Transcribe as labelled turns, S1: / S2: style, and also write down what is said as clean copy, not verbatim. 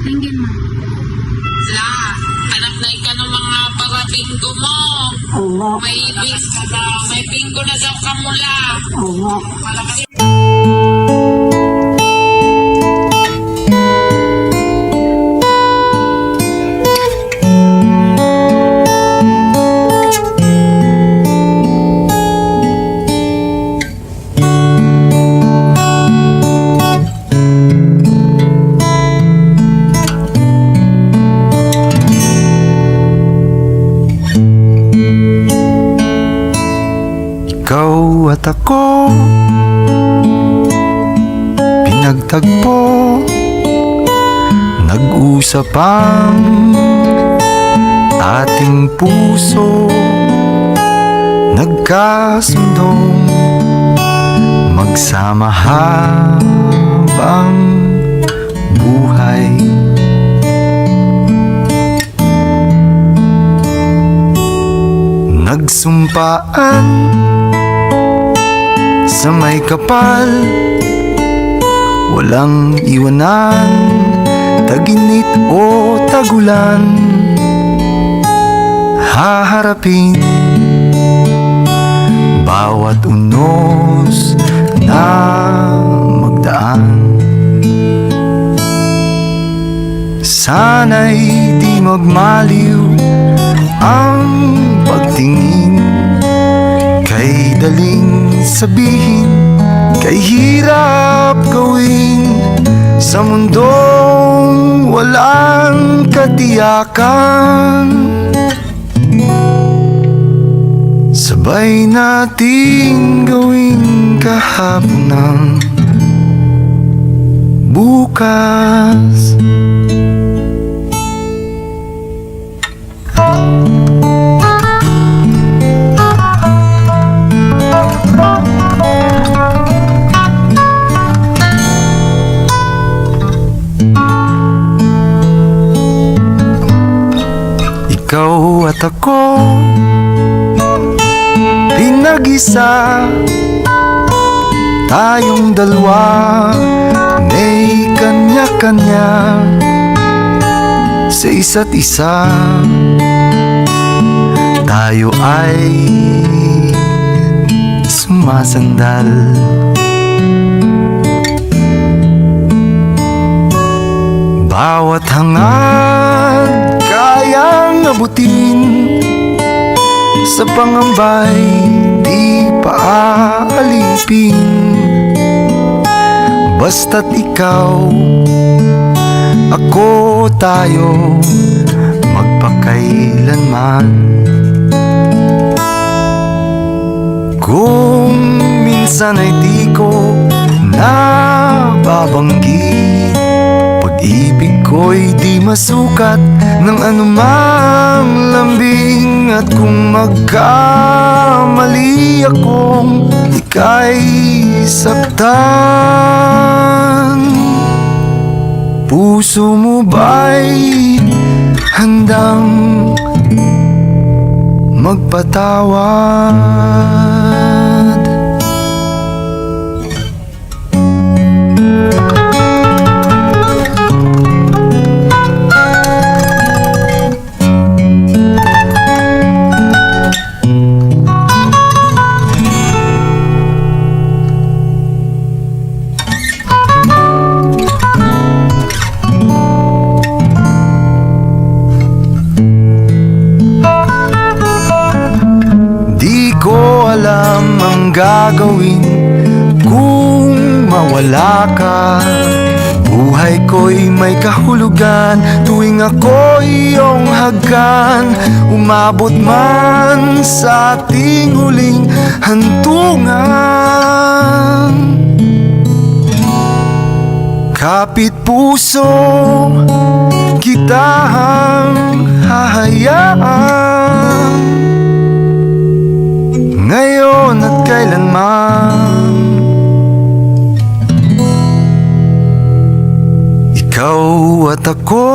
S1: Tingin mo.
S2: La, anak na ika ng mga parabinggo mo.
S3: Oo.
S2: May binggo na daw kamula.
S3: Oo.
S4: Ikaw at ako pinagtagpo, nag-usap ang ating puso, nagkasundong magsama habang buhay. Nagsumpaan sa may kapal, walang iwanan, taginit o tagulan, haharapin bawat unos na magdaan. Sana'y di magmaliw ang pagtingin, kay daling sabihin, kay hirap gawin, sa mundong walang katiyakan. Sabay nating gawin kahapon ng bukas. Ikaw at ako, pinag-isa, tayong dalawa, may kanya-kanya sa isa't isa. Tayo ay sumasandal, bawat hangad kayang abutin, sa pangambay di paalipin. Basta't ikaw, ako, tayo, magpakailanman. Kung minsan ay di ko nababanggit, pag-ibig ko'y di masukat ng anumang lambing. At kung magkamali akong ika'y saktan, puso mo ba'y handang magpatawad? Alam ang gagawin kung mawala ka. Buhay ko'y may kahulugan tuwing ako'y iyong hagkan. Umabot man sa ating huling hantungan, kapit puso kitang hahayaan, ngayon at kailanman. Ikaw at ako,